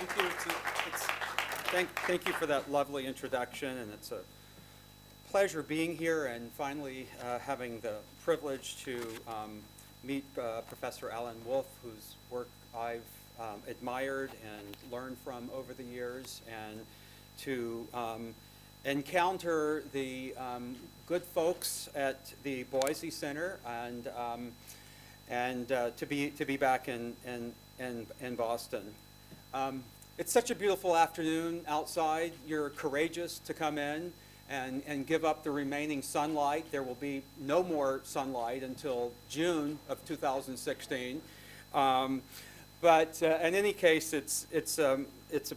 Thank you. Thank you for that lovely introduction, and it's a pleasure being here and finally having the privilege to meet Professor Alan Wolf, whose work I've admired and learned from over the years, and to encounter the good folks at the Boise Center, and to be back in Boston. It's such a beautiful afternoon outside. You're courageous to come in and give up the remaining sunlight. There will be no more sunlight until June of 2016. But in any case, it's a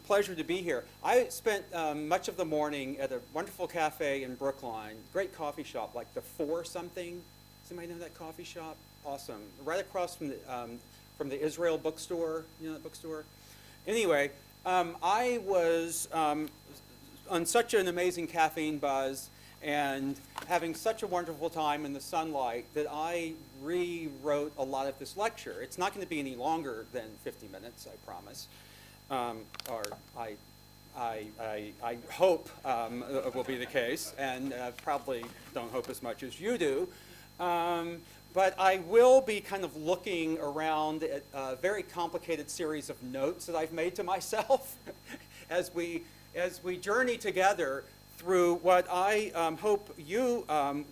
pleasure to be here. I spent much of the morning at a wonderful cafe in Brookline, great coffee shop, like the Four something. Somebody know that coffee shop? Awesome. Right across from the Israel bookstore. You know that bookstore? Anyway, I was on such an amazing caffeine buzz and having such a wonderful time in the sunlight that I rewrote a lot of this lecture. It's not going to be any longer than 50 minutes, I promise. Or I hope it will be the case, and probably don't hope as much as you do. But I will be kind of looking around at a very complicated series of notes that I've made to myself as we journey together through what I hope you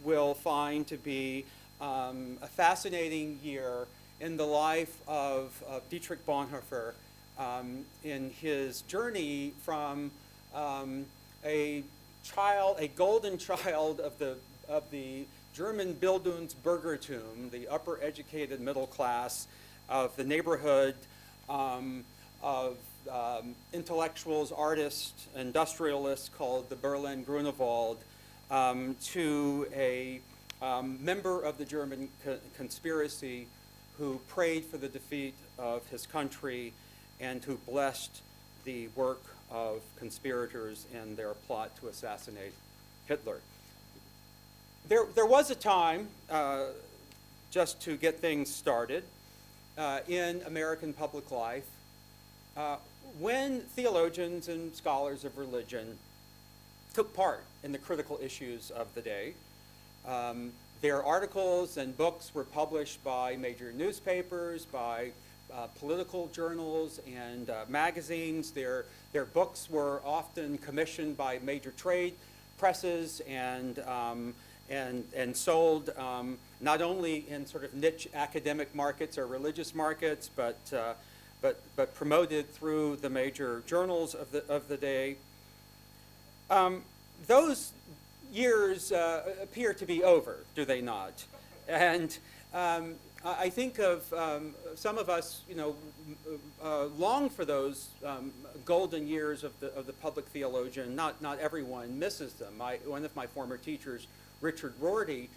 will find to be a fascinating year in the life of Dietrich Bonhoeffer in his journey from a golden child of the German Bildungsbürgertum, the upper educated middle class of the neighborhood of intellectuals, artists, industrialists called the Berlin Grunewald, to a member of the German conspiracy who prayed for the defeat of his country and who blessed the work of conspirators in their plot to assassinate Hitler. There was a time, just to get things started, in American public life, when theologians and scholars of religion took part in the critical issues of the day. Their articles and books were published by major newspapers, by political journals and magazines. Their books were often commissioned by major trade presses and sold not only in sort of niche academic markets or religious markets, but promoted through the major journals of the day. Those years appear to be over, do they not? And I think of some of us, long for those golden years of the public theologian. Not everyone misses them. One of my former teachers, Richard Rorty,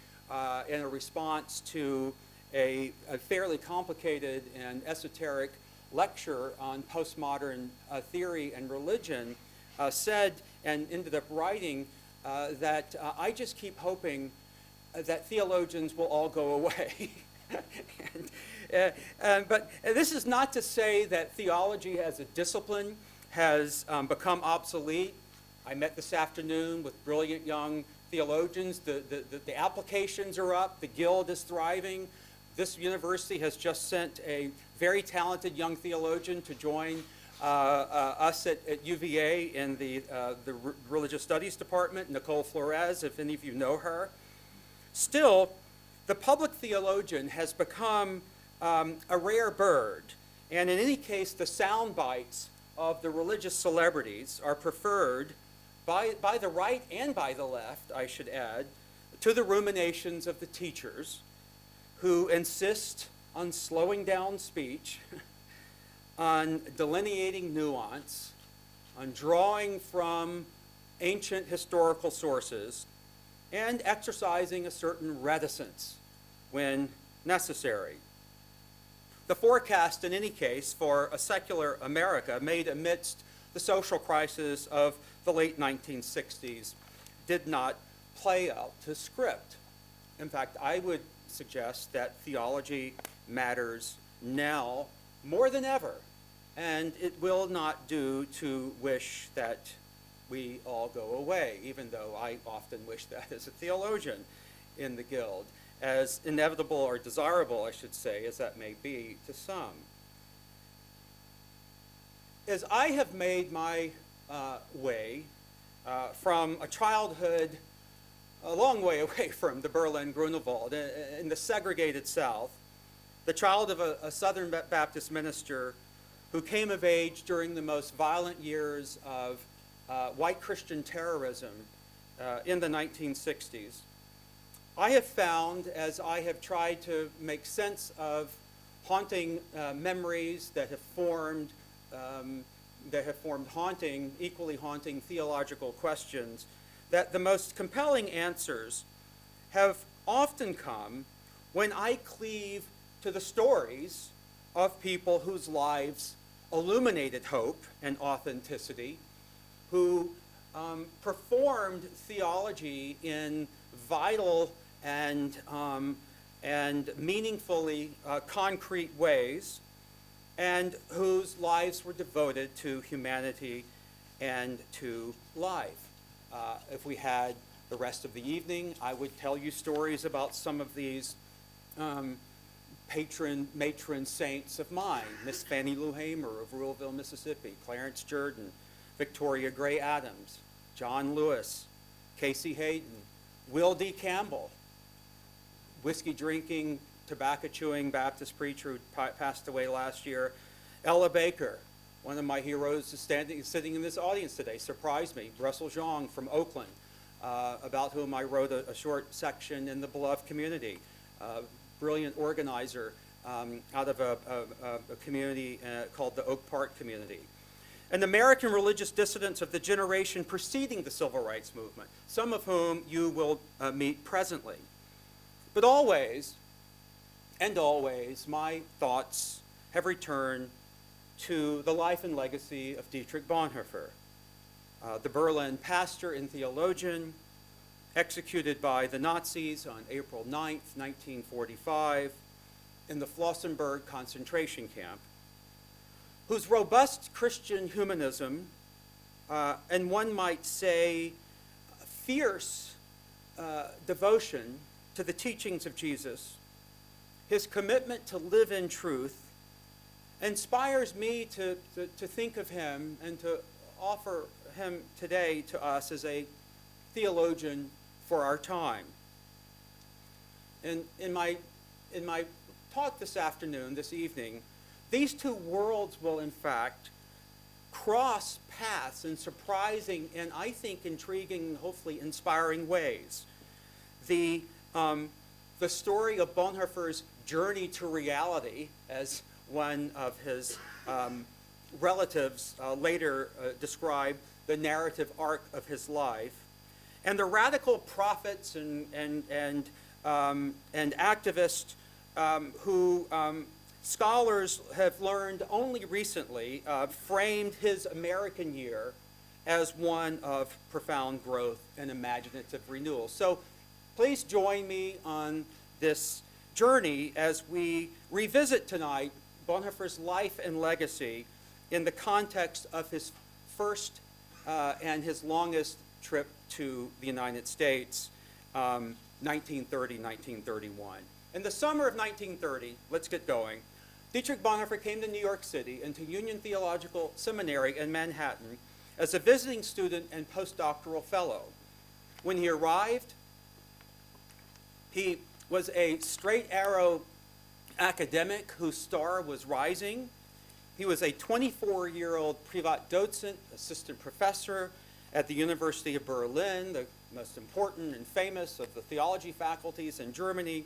in a response to a fairly complicated and esoteric lecture on postmodern theory and religion, said and ended up writing that I just keep hoping that theologians will all go away. But this is not to say that theology as a discipline has become obsolete. I met this afternoon with brilliant young theologians. The applications are up. The Guild is thriving. This university has just sent a very talented young theologian to join us at UVA in the Religious Studies Department, Nicole Flores, if any of you know her. Still, the public theologian has become a rare bird, and in any case, the sound bites of the religious celebrities are preferred by the right and by the left, I should add, to the ruminations of the teachers who insist on slowing down speech, on delineating nuance, on drawing from ancient historical sources, and exercising a certain reticence when necessary. The forecast, in any case, for a secular America made amidst the social crisis of the late 1960s did not play out to script. In fact, I would suggest that theology matters now more than ever. and it will not do to wish that we all go away, even though I often wish that as a theologian in the Guild, as inevitable or desirable, I should say, as that may be to some. As I have made my way from a childhood a long way away from the Berlin Grunewald in the segregated South, the child of a Southern Baptist minister who came of age during the most violent years of white Christian terrorism in the 1960s, I have found, as I have tried to make sense of haunting memories that have formed haunting, equally haunting theological questions, that the most compelling answers have often come when I cleave to the stories of people whose lives illuminated hope and authenticity, who performed theology in vital and meaningfully concrete ways, and whose lives were devoted to humanity and to life. If we had the rest of the evening, I would tell you stories about some of these matron saints of mine: Miss Fannie Lou Hamer of Ruralville, Mississippi, Clarence Jordan, Victoria Gray Adams, John Lewis, Casey Hayden, Will D. Campbell, whiskey-drinking, tobacco-chewing Baptist preacher who passed away last year, Ella Baker. One of my heroes is sitting in this audience today, surprised me, Russell Zhang from Oakland, about whom I wrote a short section in the Beloved Community. Brilliant organizer out of a community called the Oak Park community. And American religious dissidents of the generation preceding the Civil Rights Movement, some of whom you will meet presently. But always, and always, my thoughts have returned to the life and legacy of Dietrich Bonhoeffer, the Berlin pastor and theologian, executed by the Nazis on April 9th, 1945, in the Flossenburg concentration camp, whose robust Christian humanism, and one might say fierce devotion to the teachings of Jesus, his commitment to live in truth, inspires me to think of him and to offer him today to us as a theologian for our time. In my talk this afternoon, this evening, these two worlds will in fact cross paths in surprising and I think intriguing, hopefully inspiring ways. The story of Bonhoeffer's journey to reality, as one of his relatives later described the narrative arc of his life, and the radical prophets and activists who scholars have learned only recently framed his American year as one of profound growth and imaginative renewal. So please join me on this journey as we revisit tonight Bonhoeffer's life and legacy in the context of his first and his longest trip to the United States, 1930-1931. In the summer of 1930, let's get going, Dietrich Bonhoeffer came to New York City and to Union Theological Seminary in Manhattan as a visiting student and postdoctoral fellow. When he arrived, he was a straight arrow academic whose star was rising. He was a 24-year-old Privatdozent, assistant professor at the University of Berlin, the most important and famous of the theology faculties in Germany.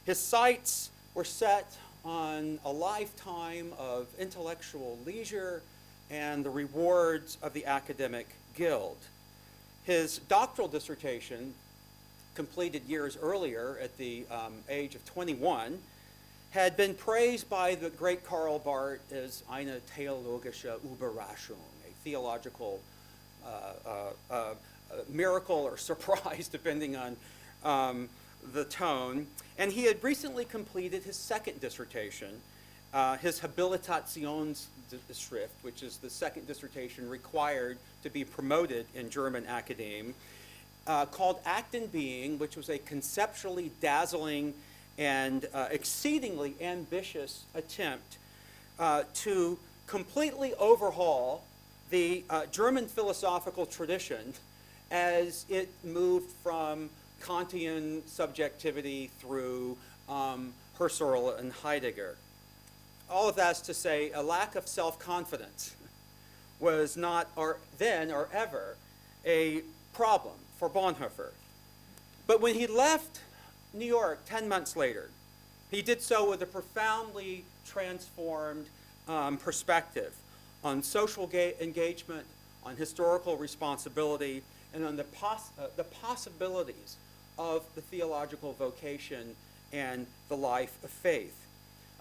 His sights were set on a lifetime of intellectual leisure and the rewards of the academic guild. His doctoral dissertation, completed years earlier at the age of 21, had been praised by the great Karl Barth as eine theologische Überraschung, a theological miracle or surprise, depending on the tone. And he had recently completed his second dissertation his Habilitationsschrift, which is the second dissertation required to be promoted in German academe, called Act and Being, which was a conceptually dazzling and exceedingly ambitious attempt to completely overhaul the German philosophical tradition as it moved from Kantian subjectivity through Husserl and Heidegger. All of that's to say a lack of self-confidence was not then or ever a problem for Bonhoeffer. But when he left New York 10 months later, he did so with a profoundly transformed perspective on social engagement, on historical responsibility, and on the possibilities of the theological vocation and the life of faith.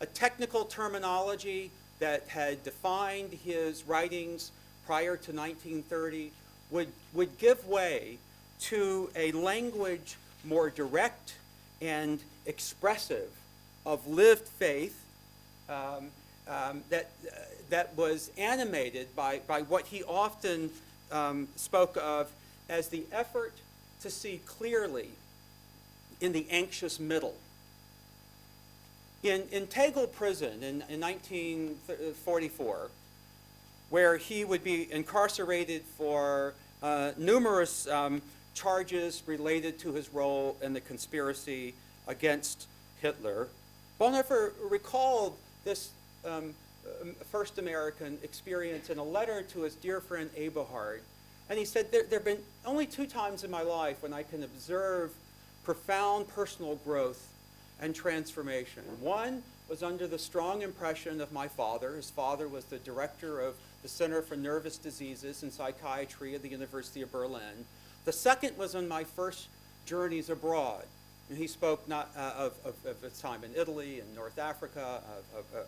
A technical terminology that had defined his writings prior to 1930 would give way to a language more direct and expressive of lived faith that was animated by what he often spoke of as the effort to see clearly in the anxious middle. In Tegel prison in 1944, where he would be incarcerated for numerous charges related to his role in the conspiracy against Hitler, Bonhoeffer recalled this first American experience in a letter to his dear friend Eberhard. And he said, there have been only 2 times in my life when I can observe profound personal growth and transformation. One was under the strong impression of my father. His father was the director of the Center for Nervous Diseases and Psychiatry at the University of Berlin. The second was on my first journeys abroad. And he spoke not of his time in Italy and North Africa,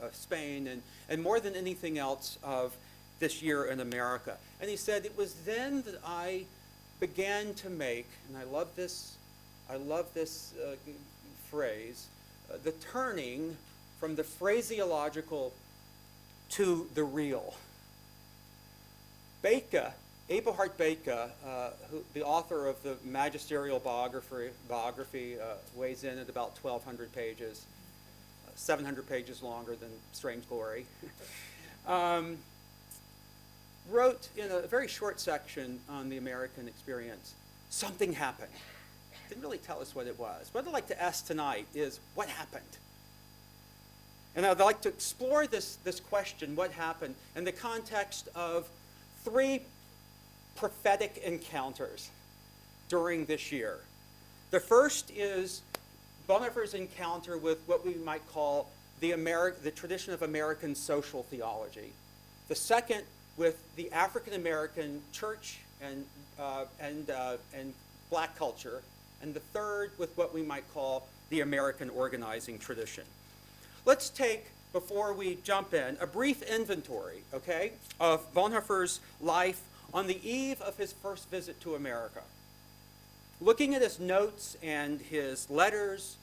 of Spain, and more than anything else of this year in America. And he said, it was then that I began to make, and I love this phrase, the turning from the phraseological to the real. Bethke, Eberhard Bethke, the author of the magisterial biography weighs in at about 1,200 pages, 700 pages longer than Strange Glory, wrote in a very short section on the American experience, something happened. Didn't really tell us what it was. What I'd like to ask tonight is, what happened? And I'd like to explore this question, what happened, in the context of 3 prophetic encounters during this year. The first is Bonhoeffer's encounter with what we might call the tradition of American social theology. The second with the African American church and black culture, and the third with what we might call the American organizing tradition. Let's take, before we jump in, a brief inventory, okay, of Bonhoeffer's life on the eve of his first visit to America. Looking at his notes and his letters,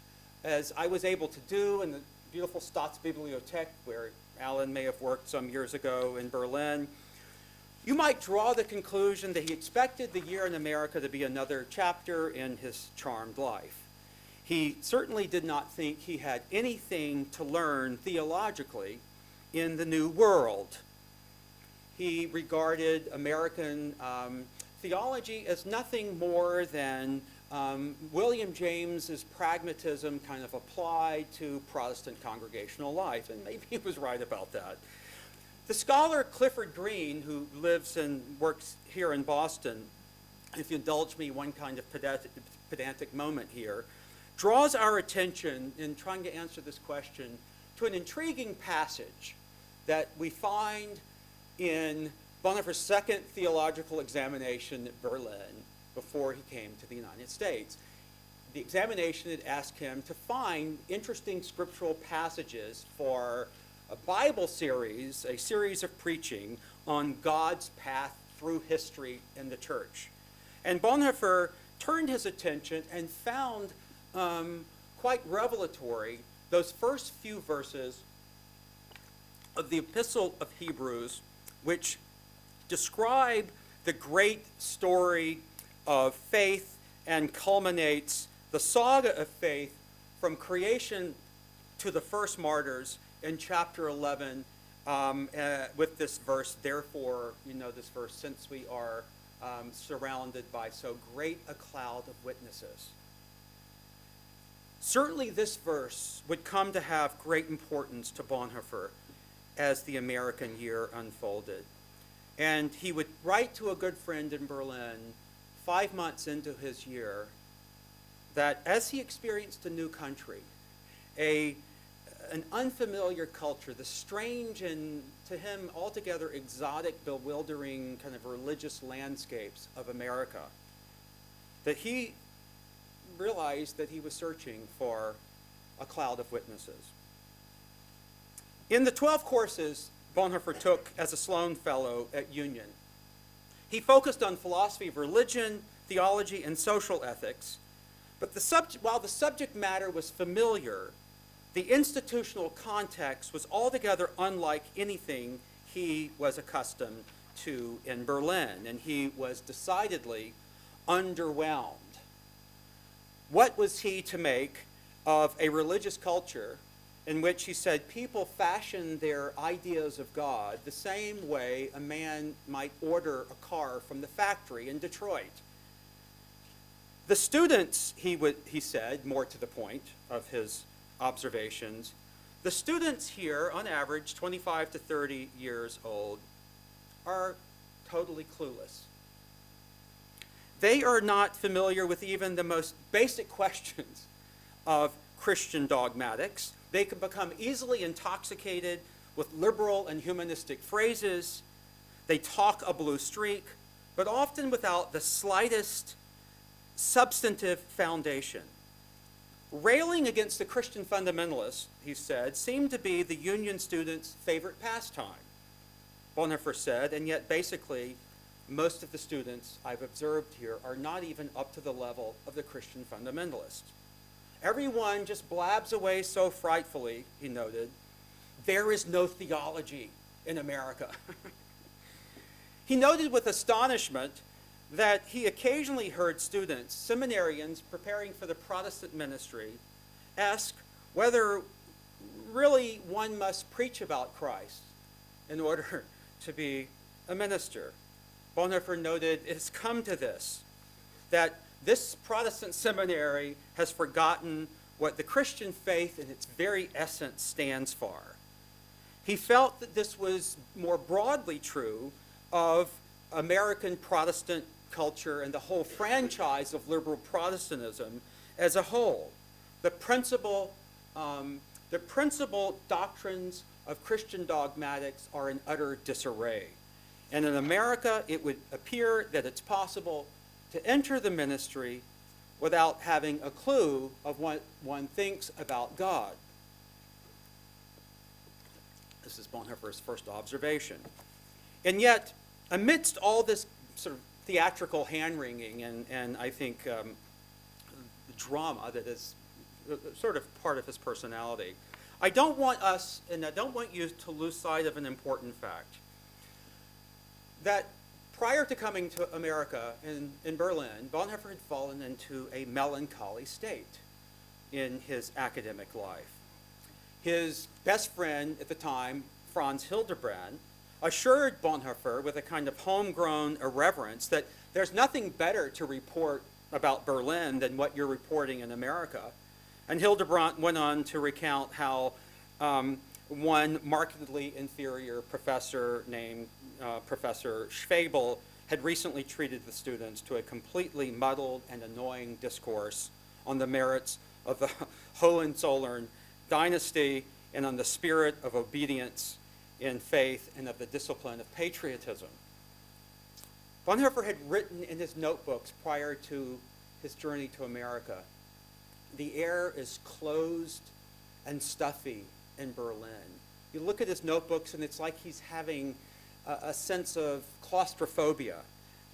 as I was able to do in the beautiful Staatsbibliothek, where Alan may have worked some years ago in Berlin, you might draw the conclusion that he expected the year in America to be another chapter in his charmed life. He certainly did not think he had anything to learn theologically in the New World. He regarded American theology as nothing more than William James's pragmatism kind of applied to Protestant congregational life, and maybe he was right about that. The scholar Clifford Green, who lives and works here in Boston, if you indulge me one kind of pedantic moment here, draws our attention in trying to answer this question to an intriguing passage that we find in Bonhoeffer's second theological examination at Berlin before he came to the United States. The examination had asked him to find interesting scriptural passages for a Bible series, a series of preaching on God's path through history in the church. And Bonhoeffer turned his attention and found quite revelatory those first few verses of the Epistle of Hebrews, which describe the great story of faith and culminates the saga of faith from creation to the first martyrs in chapter 11 with this verse, therefore, you know this verse, since we are surrounded by so great a cloud of witnesses. Certainly this verse would come to have great importance to Bonhoeffer as the American year unfolded. And he would write to a good friend in Berlin 5 months into his year that as he experienced a new country, an unfamiliar culture, the strange and to him altogether exotic, bewildering kind of religious landscapes of America, that he realized that he was searching for a cloud of witnesses. In the 12 courses Bonhoeffer took as a Sloan Fellow at Union, he focused on philosophy of religion, theology, and social ethics. But while the subject matter was familiar, the institutional context was altogether unlike anything he was accustomed to in Berlin, and he was decidedly underwhelmed. What was he to make of a religious culture in which, he said, people fashion their ideas of God the same way a man might order a car from the factory in Detroit? The students, he said, more to the point of his observations, the students here, on average, 25 to 30 years old, are totally clueless. They are not familiar with even the most basic questions of Christian dogmatics. They can become easily intoxicated with liberal and humanistic phrases. They talk a blue streak, but often without the slightest substantive foundation. Railing against the Christian fundamentalists, he said, seemed to be the Union students' favorite pastime, Bonhoeffer said, and yet basically most of the students I've observed here are not even up to the level of the Christian fundamentalists. Everyone just blabs away so frightfully, he noted. There is no theology in America. He noted with astonishment that he occasionally heard students, seminarians preparing for the Protestant ministry, ask whether really one must preach about Christ in order to be a minister. Bonhoeffer noted it's come to this, that this Protestant seminary has forgotten what the Christian faith in its very essence stands for. He felt that this was more broadly true of American Protestant culture and the whole franchise of liberal Protestantism as a whole. The principal doctrines of Christian dogmatics are in utter disarray. And in America, it would appear that it's possible to enter the ministry without having a clue of what one thinks about God. This is Bonhoeffer's first observation. And yet, amidst all this sort of theatrical hand-wringing and I think drama that is sort of part of his personality, I don't want us, and I don't want you to lose sight of an important fact, that prior to coming to America in Berlin, Bonhoeffer had fallen into a melancholy state in his academic life. His best friend at the time, Franz Hildebrand, assured Bonhoeffer with a kind of homegrown irreverence that there's nothing better to report about Berlin than what you're reporting in America. And Hildebrand went on to recount how one markedly inferior professor named Professor Schwebel had recently treated the students to a completely muddled and annoying discourse on the merits of the Hohenzollern dynasty and on the spirit of obedience in faith and of the discipline of patriotism. Bonhoeffer had written in his notebooks prior to his journey to America, the air is closed and stuffy in Berlin. You look at his notebooks and it's like he's having a sense of claustrophobia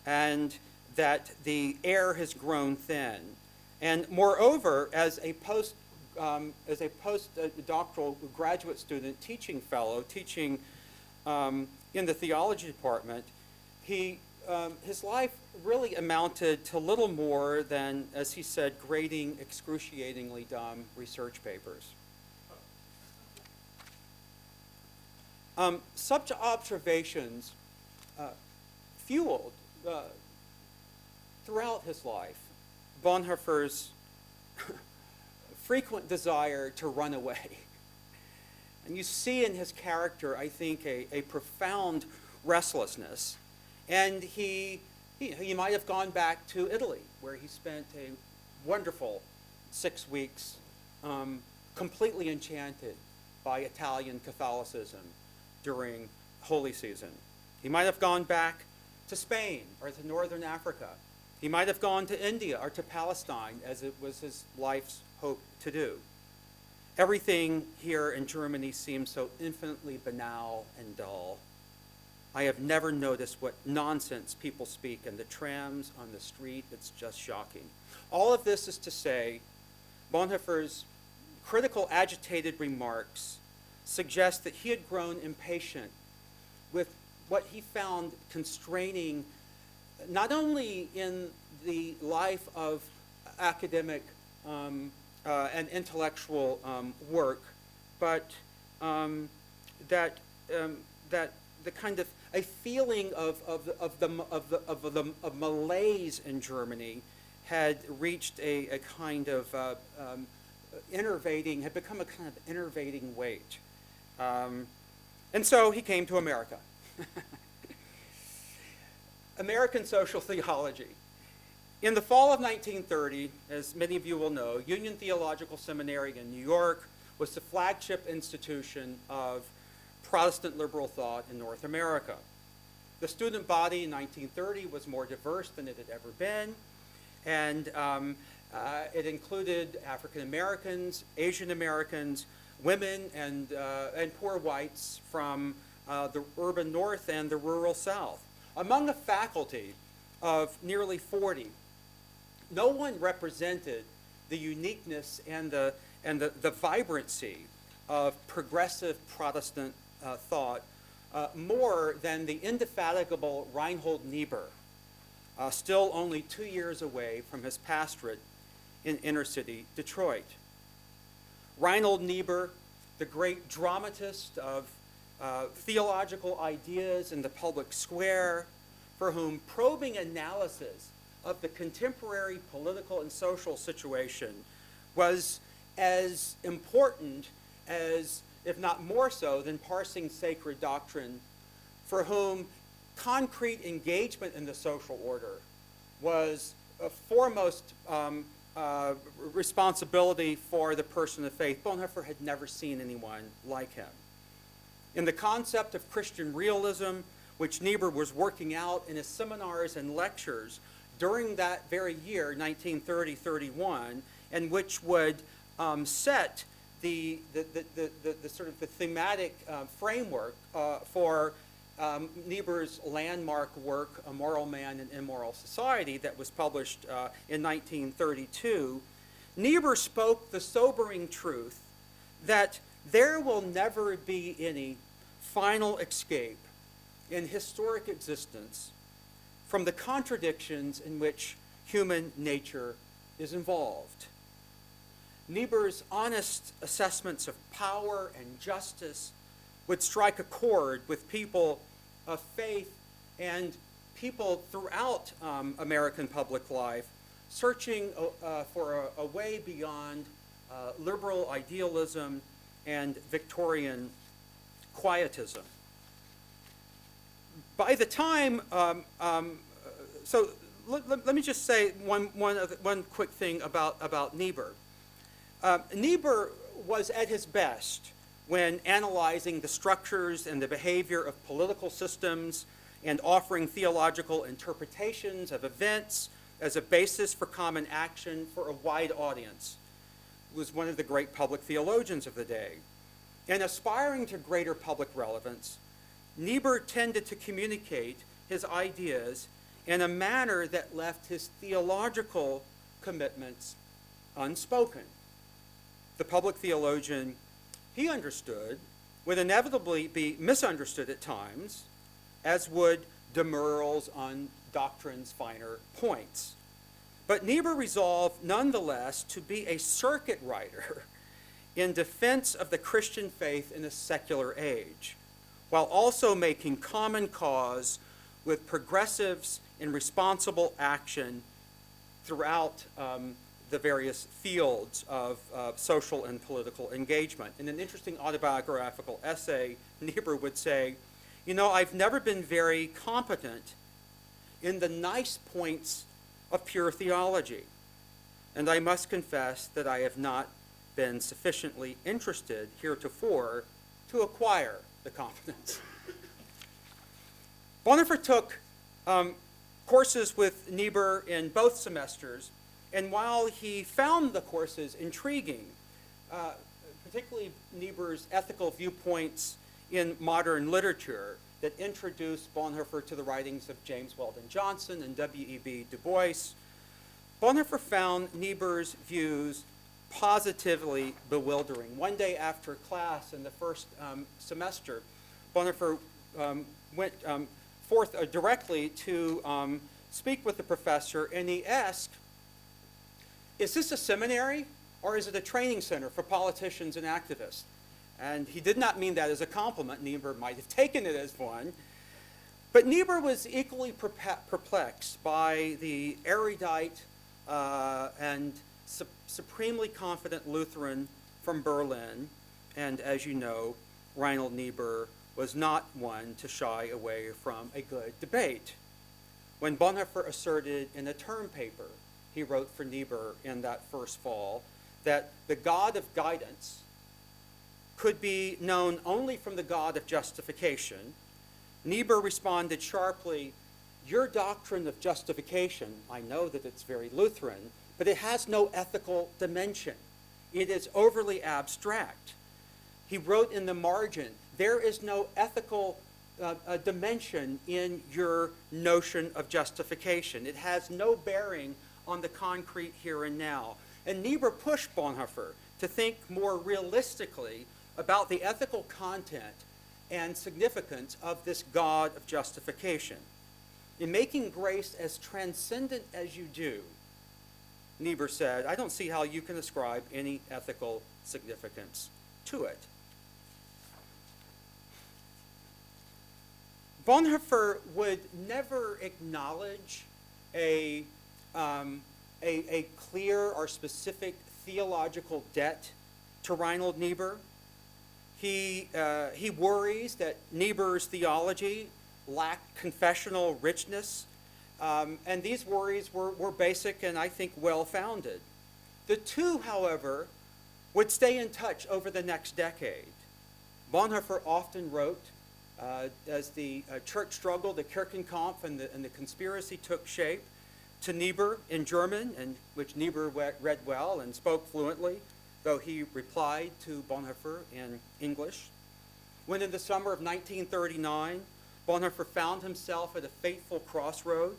and that the air has grown thin. And moreover, as a as a postdoctoral graduate student, teaching fellow, teaching in the theology department, his life really amounted to little more than, as he said, grading excruciatingly dumb research papers. Such observations fueled throughout his life Bonhoeffer's frequent desire to run away. And you see in his character, I think, a profound restlessness. And he might have gone back to Italy, where he spent a wonderful 6 weeks completely enchanted by Italian Catholicism during Holy Season. He might have gone back to Spain or to Northern Africa. He might have gone to India or to Palestine, as it was his life's hope to do. Everything here in Germany seems so infinitely banal and dull. I have never noticed what nonsense people speak in the trams, on the street. It's just shocking. All of this is to say, Bonhoeffer's critical, agitated remarks suggest that he had grown impatient with what he found constraining, not only in the life of academic and intellectual work, but that the kind of a feeling of malaise in Germany had reached a kind of had become a kind of enervating weight. And so he came to America. American social theology. In the fall of 1930, as many of you will know, Union Theological Seminary in New York was the flagship institution of Protestant liberal thought in North America. The student body in 1930 was more diverse than it had ever been, and it included African Americans, Asian Americans, women, and poor whites from the urban North and the rural South. Among a faculty of nearly 40, no one represented the uniqueness and the vibrancy of progressive Protestant thought more than the indefatigable Reinhold Niebuhr, still only 2 years away from his pastorate in inner-city Detroit. Reinhold Niebuhr, the great dramatist of theological ideas in the public square, for whom probing analysis of the contemporary political and social situation was as important as, if not more so, than parsing sacred doctrine, for whom concrete engagement in the social order was a foremost responsibility for the person of faith. Bonhoeffer had never seen anyone like him. In the concept of Christian realism, which Niebuhr was working out in his seminars and lectures during that very year, 1930-31, and which would set the sort of the thematic framework for Niebuhr's landmark work, A Moral Man and Immoral Society, that was published in 1932, Niebuhr spoke the sobering truth that there will never be any final escape in historic existence from the contradictions in which human nature is involved. Niebuhr's honest assessments of power and justice would strike a chord with people of faith and people throughout American public life searching for a way beyond liberal idealism and Victorian quietism. By the time, so let me just say one quick thing about Niebuhr. Niebuhr was at his best when analyzing the structures and the behavior of political systems and offering theological interpretations of events as a basis for common action for a wide audience. He was one of the great public theologians of the day. In aspiring to greater public relevance, Niebuhr tended to communicate his ideas in a manner that left his theological commitments unspoken. the public theologian he understood would inevitably be misunderstood at times, as would de Merle's on doctrine's finer points. But Niebuhr resolved nonetheless to be a circuit rider in defense of the Christian faith in a secular age, while also making common cause with progressives in responsible action throughout the various fields of social and political engagement. In an interesting autobiographical essay, Niebuhr would say, you know, I've never been very competent in the nice points of pure theology, and I must confess that I have not been sufficiently interested heretofore to acquire the competence. Bonhoeffer took courses with Niebuhr in both semesters, and while he found the courses intriguing, particularly Niebuhr's ethical viewpoints in modern literature that introduced Bonhoeffer to the writings of James Weldon Johnson and W.E.B. Du Bois, Bonhoeffer found Niebuhr's views positively bewildering. One day after class in the first semester, Bonhoeffer went forth directly to speak with the professor, and he asked, is this a seminary or is it a training center for politicians and activists? And he did not mean that as a compliment. Niebuhr might have taken it as one. But Niebuhr was equally perplexed by the erudite and supremely confident Lutheran from Berlin. And as you know, Reinhold Niebuhr was not one to shy away from a good debate. When Bonhoeffer asserted in a term paper he wrote for Niebuhr in that first fall that the God of guidance could be known only from the God of justification, Niebuhr responded sharply, your doctrine of justification, I know that it's very Lutheran, but it has no ethical dimension. It is overly abstract. He wrote in the margin, there is no ethical dimension in your notion of justification. It has no bearing on the concrete here and now. And Niebuhr pushed Bonhoeffer to think more realistically about the ethical content and significance of this God of justification. In making grace as transcendent as you do, Niebuhr said, I don't see how you can ascribe any ethical significance to it. Bonhoeffer would never acknowledge a clear or specific theological debt to Reinhold Niebuhr. He worries that Niebuhr's theology lacked confessional richness, and these worries were basic and I think well-founded. The two, however, would stay in touch over the next decade. Bonhoeffer often wrote, as the church struggle, the Kirchenkampf, and the conspiracy took shape, to Niebuhr in German, and which Niebuhr read well and spoke fluently, though he replied to Bonhoeffer in English. When in the summer of 1939, Bonhoeffer found himself at a fateful crossroad,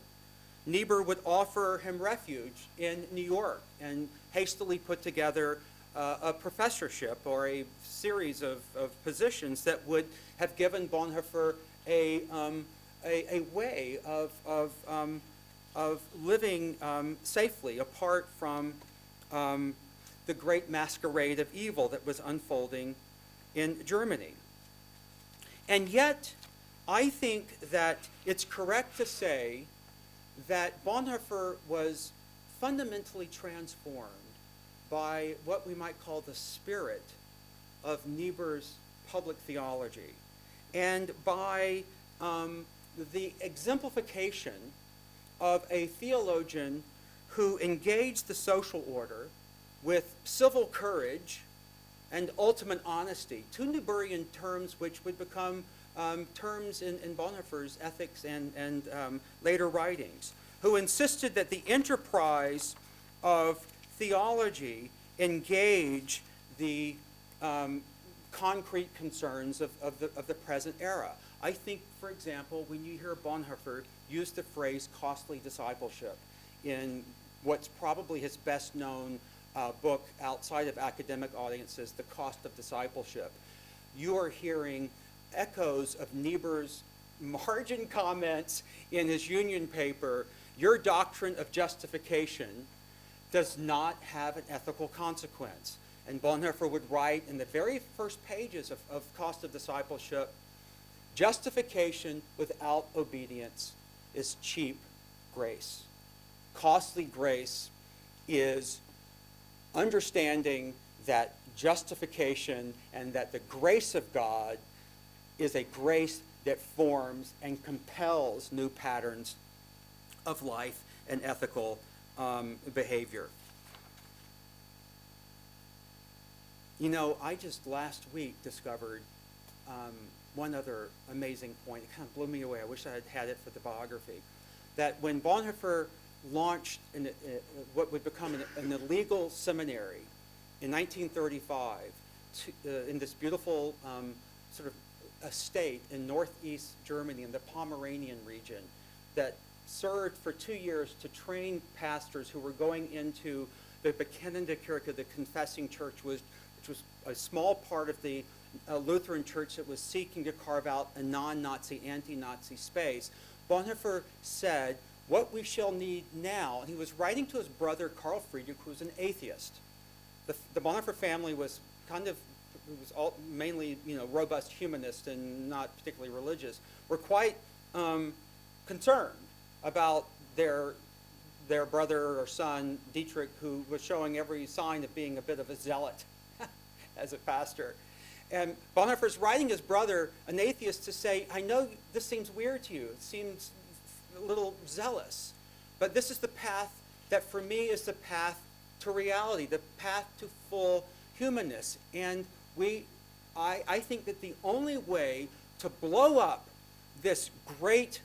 Niebuhr would offer him refuge in New York and hastily put together a professorship or a series of positions that would have given Bonhoeffer a way of living safely apart from the great masquerade of evil that was unfolding in Germany. And yet, I think that it's correct to say that Bonhoeffer was fundamentally transformed by what we might call the spirit of Niebuhr's public theology, and by the exemplification of a theologian who engaged the social order with civil courage and ultimate honesty, two Niebuhrian terms which would become terms in Bonhoeffer's ethics and later writings, who insisted that the enterprise of theology engage the concrete concerns of the present era. I think, for example, when you hear Bonhoeffer use the phrase costly discipleship in what's probably his best known book outside of academic audiences, The Cost of Discipleship, you are hearing echoes of Niebuhr's margin comments in his Union paper. Your doctrine of justification does not have an ethical consequence. And Bonhoeffer would write in the very first pages of Cost of Discipleship, justification without obedience is cheap grace. Costly grace is understanding that justification and that the grace of God is a grace that forms and compels new patterns of life and ethical behavior. You know, I just last week discovered one other amazing point. It kind of blew me away. I wish I had had it for the biography. That when Bonhoeffer launched what would become an illegal seminary in 1935 in this beautiful sort of estate in northeast Germany in the Pomeranian region that served for 2 years to train pastors who were going into the Bekennende Kirche, the confessing church, which was a small part of the Lutheran church that was seeking to carve out a non-Nazi, anti-Nazi space. Bonhoeffer said, what we shall need now, and he was writing to his brother Carl Friedrich, who was an atheist. The Bonhoeffer family was mainly, robust humanist and not particularly religious, were quite concerned about their brother or son, Dietrich, who was showing every sign of being a bit of a zealot as a pastor. And Bonhoeffer's writing his brother, an atheist, to say, I know this seems weird to you. It seems a little zealous. But this is the path that for me is the path to reality, the path to full humanness. And I think that the only way to blow up this great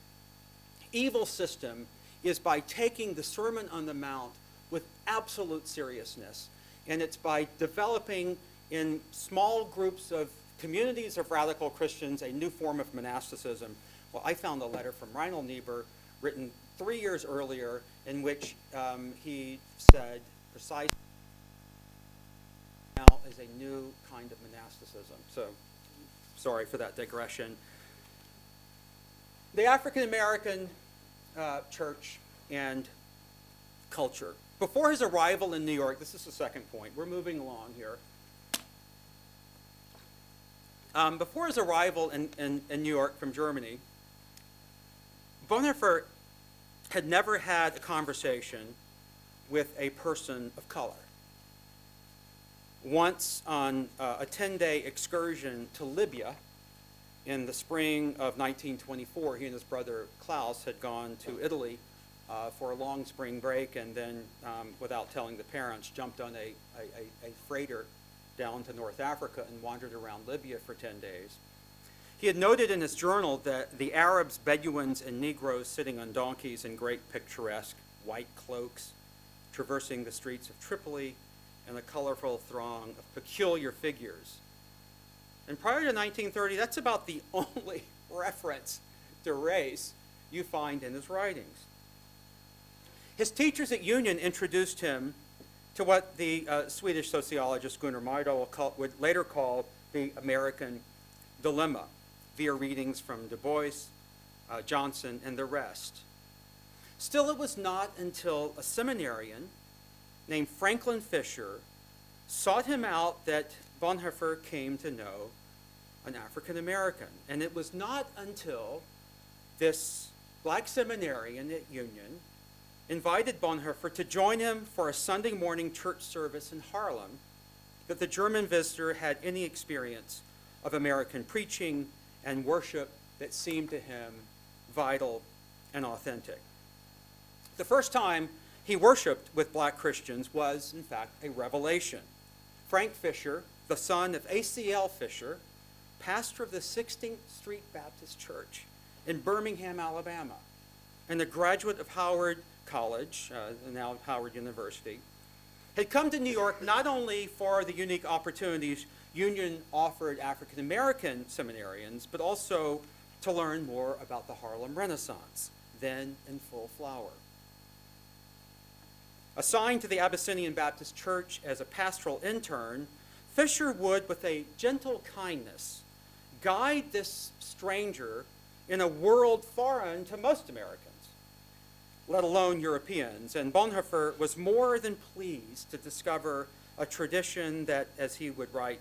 evil system is by taking the Sermon on the Mount with absolute seriousness. And it's by developing in small groups of communities of radical Christians a new form of monasticism. Well, I found a letter from Reinhold Niebuhr written 3 years earlier in which he said precisely now is a new kind of monasticism. So, sorry for that digression. The African American church and culture. Before his arrival in New York, this is the second point. We're moving along here. Before his arrival in New York from Germany, Bonhoeffer had never had a conversation with a person of color. Once on a 10-day excursion to Libya in the spring of 1924, he and his brother Klaus had gone to Italy for a long spring break and then, without telling the parents, jumped on a freighter down to North Africa and wandered around Libya for 10 days. He had noted in his journal that the Arabs, Bedouins, and Negroes sitting on donkeys in great picturesque white cloaks, traversing the streets of Tripoli in a colorful throng of peculiar figures. And prior to 1930, that's about the only reference to race you find in his writings. His teachers at Union introduced him to what the Swedish sociologist Gunnar Myrdal would later call the American dilemma, via readings from Du Bois, Johnson, and the rest. Still, it was not until a seminarian named Franklin Fisher sought him out that Bonhoeffer came to know an African American. And it was not until this black seminarian at Union invited Bonhoeffer to join him for a Sunday morning church service in Harlem that the German visitor had any experience of American preaching and worship that seemed to him vital and authentic. The first time he worshiped with black Christians was, in fact, a revelation. Frank Fisher, the son of A.C.L. Fisher, pastor of the 16th Street Baptist Church in Birmingham, Alabama, and a graduate of Howard College, now Howard University, had come to New York not only for the unique opportunities Union offered African American seminarians, but also to learn more about the Harlem Renaissance, then in full flower. Assigned to the Abyssinian Baptist Church as a pastoral intern, Fisher would, with a gentle kindness, guide this stranger in a world foreign to most Americans, let alone Europeans. And Bonhoeffer was more than pleased to discover a tradition that, as he would write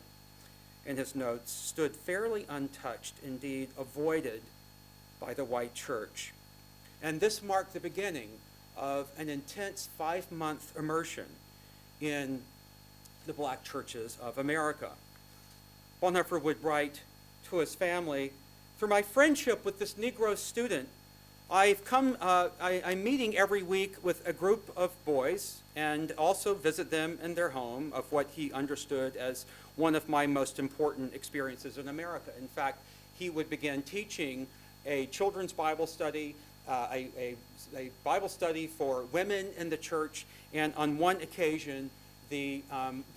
in his notes, stood fairly untouched, indeed avoided by the white church. And this marked the beginning of an intense 5-month immersion in the black churches of America. Bonhoeffer would write to his family, "Through my friendship with this Negro student, I'm meeting every week with a group of boys and also visit them in their home of what he understood as one of my most important experiences in America." In fact, he would begin teaching a children's Bible study, a Bible study for women in the church, and on one occasion, the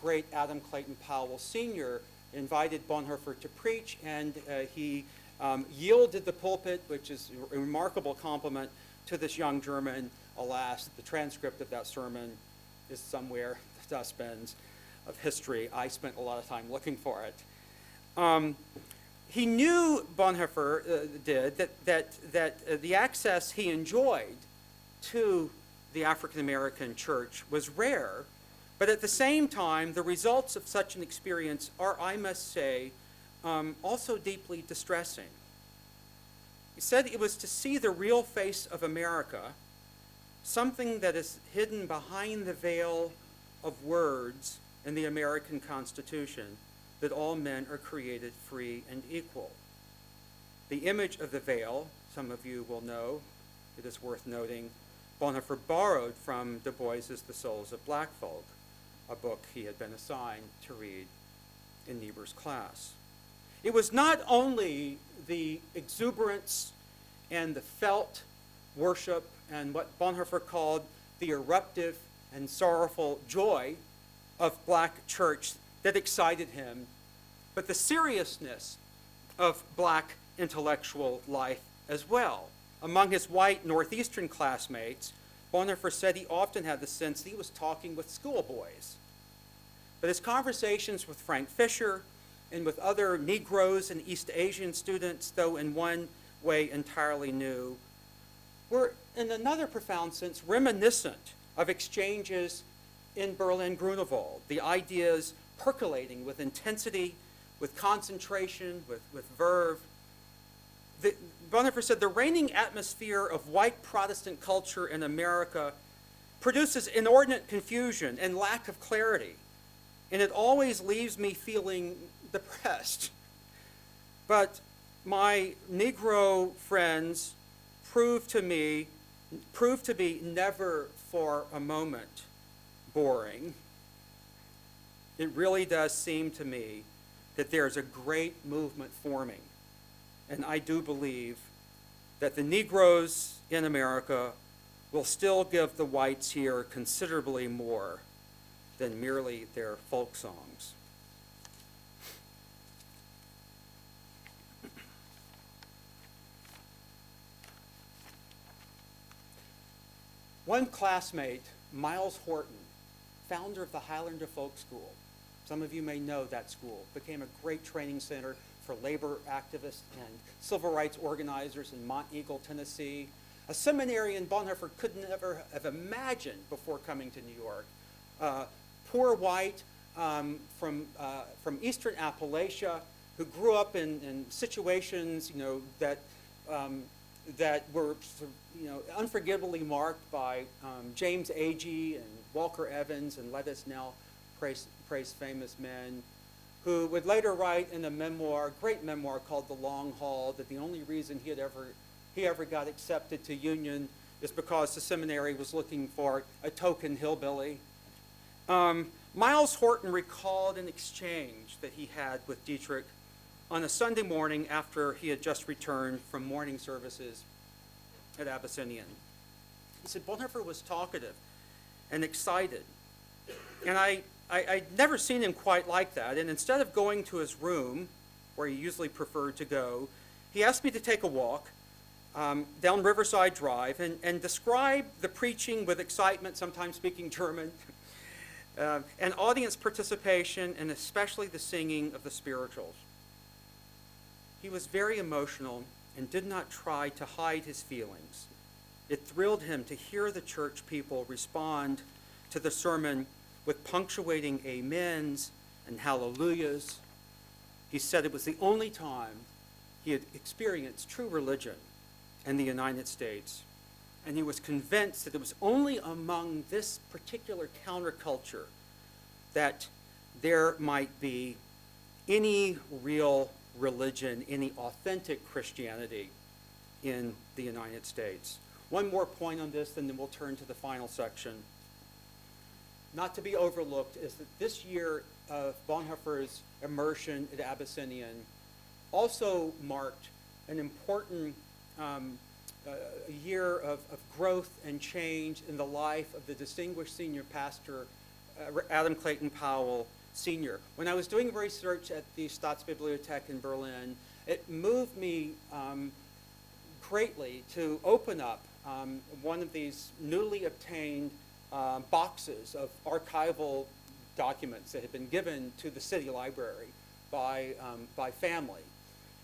great Adam Clayton Powell Sr. invited Bonhoeffer to preach, and he yielded the pulpit, which is a remarkable compliment to this young German. Alas, the transcript of that sermon is somewhere in the dustbins of history. I spent a lot of time looking for it. He knew, Bonhoeffer did, that the access he enjoyed to the African American church was rare, but at the same time, the results of such an experience are, I must say, also deeply distressing. He said it was to see the real face of America, something that is hidden behind the veil of words in the American Constitution, that all men are created free and equal. The image of the veil, some of you will know, it is worth noting, Bonhoeffer borrowed from Du Bois's The Souls of Black Folk, a book he had been assigned to read in Niebuhr's class. It was not only the exuberance and the felt worship and what Bonhoeffer called the eruptive and sorrowful joy of black church that excited him, but the seriousness of black intellectual life as well. Among his white Northeastern classmates, Bonhoeffer said he often had the sense that he was talking with schoolboys. But his conversations with Frank Fisher and with other Negroes and East Asian students, though in one way entirely new, were in another profound sense reminiscent of exchanges in Berlin-Grunewald, the ideas percolating with intensity, with concentration, with verve. Bonhoeffer said the reigning atmosphere of white Protestant culture in America produces inordinate confusion and lack of clarity, and it always leaves me feeling depressed. But my Negro friends proved to be never for a moment boring. It really does seem to me that there's a great movement forming, and I do believe that the Negroes in America will still give the whites here considerably more than merely their folk songs. One classmate, Miles Horton, founder of the Highlander Folk School, some of you may know that school, became a great training center for labor activists and civil rights organizers in Monteagle, Tennessee, a seminarian Bonhoeffer could never have imagined before coming to New York. Poor white from eastern Appalachia who grew up in situations, that were unforgivably marked by James Agee and Walker Evans and Let Us Now Praise Famous Men, who would later write in a great memoir called The Long Haul, that the only reason he ever got accepted to Union is because the seminary was looking for a token hillbilly. Miles Horton recalled an exchange that he had with Dietrich on a Sunday morning after he had just returned from morning services at Abyssinian. He said Bonhoeffer was talkative and excited, and I'd never seen him quite like that, and instead of going to his room, where he usually preferred to go, he asked me to take a walk down Riverside Drive and described the preaching with excitement, sometimes speaking German, and audience participation, and especially the singing of the spirituals. He was very emotional and did not try to hide his feelings. It thrilled him to hear the church people respond to the sermon with punctuating amens and hallelujahs. He said it was the only time he had experienced true religion in the United States, and he was convinced that it was only among this particular counterculture that there might be any real religion, any authentic Christianity in the United States. One more point on this, and then we'll turn to the final section. Not to be overlooked is that this year of Bonhoeffer's immersion at Abyssinian also marked an important year of growth and change in the life of the distinguished senior pastor, Adam Clayton Powell, Sr. When I was doing research at the Staatsbibliothek in Berlin, it moved me greatly to open up one of these newly obtained boxes of archival documents that had been given to the city library by family,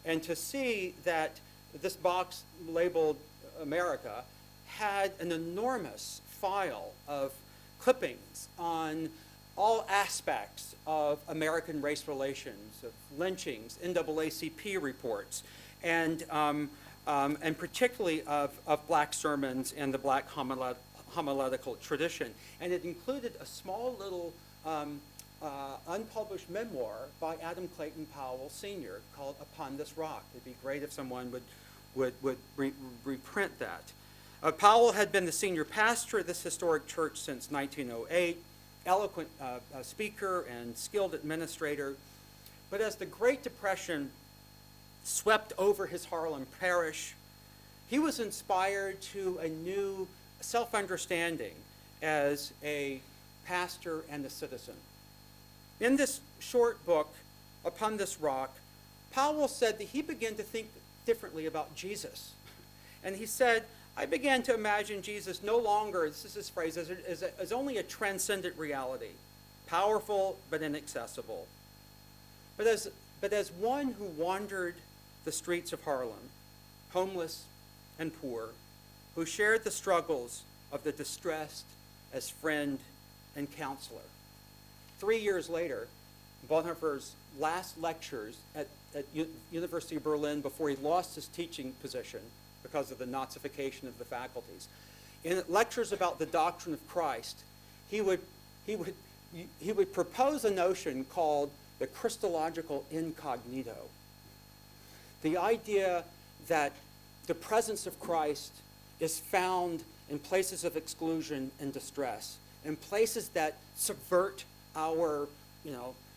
and to see that this box labeled America had an enormous file of clippings on all aspects of American race relations, of lynchings, NAACP reports, and particularly of black sermons and the black homiletical tradition. And it included a small little unpublished memoir by Adam Clayton Powell, Sr., called Upon This Rock. It'd be great if someone would reprint that. Powell had been the senior pastor of this historic church since 1908, eloquent speaker and skilled administrator. But as the Great Depression swept over his Harlem parish, he was inspired to a new self-understanding as a pastor and a citizen. In this short book, Upon This Rock, Powell said that he began to think differently about Jesus. And he said, I began to imagine Jesus no longer, this is his phrase, as only a transcendent reality, powerful but inaccessible. But as one who wandered the streets of Harlem, homeless and poor, who shared the struggles of the distressed as friend and counselor. 3 years later, Bonhoeffer's last lectures at University of Berlin before he lost his teaching position because of the Nazification of the faculties. In lectures about the doctrine of Christ, he would propose a notion called the Christological incognito. The idea that the presence of Christ is found in places of exclusion and distress, in places that subvert our,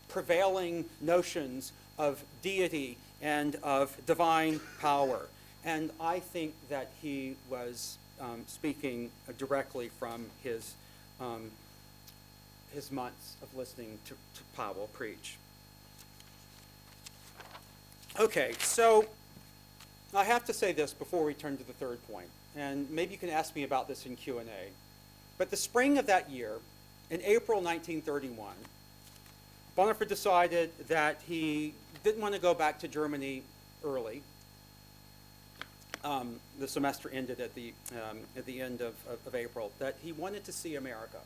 prevailing notions of deity and of divine power. And I think that he was speaking directly from his months of listening to Powell preach. Okay, so I have to say this before we turn to the third point, and maybe you can ask me about this in Q&A. But the spring of that year, in April 1931, Bonhoeffer decided that he didn't want to go back to Germany early. The semester ended at the end of April, that he wanted to see America.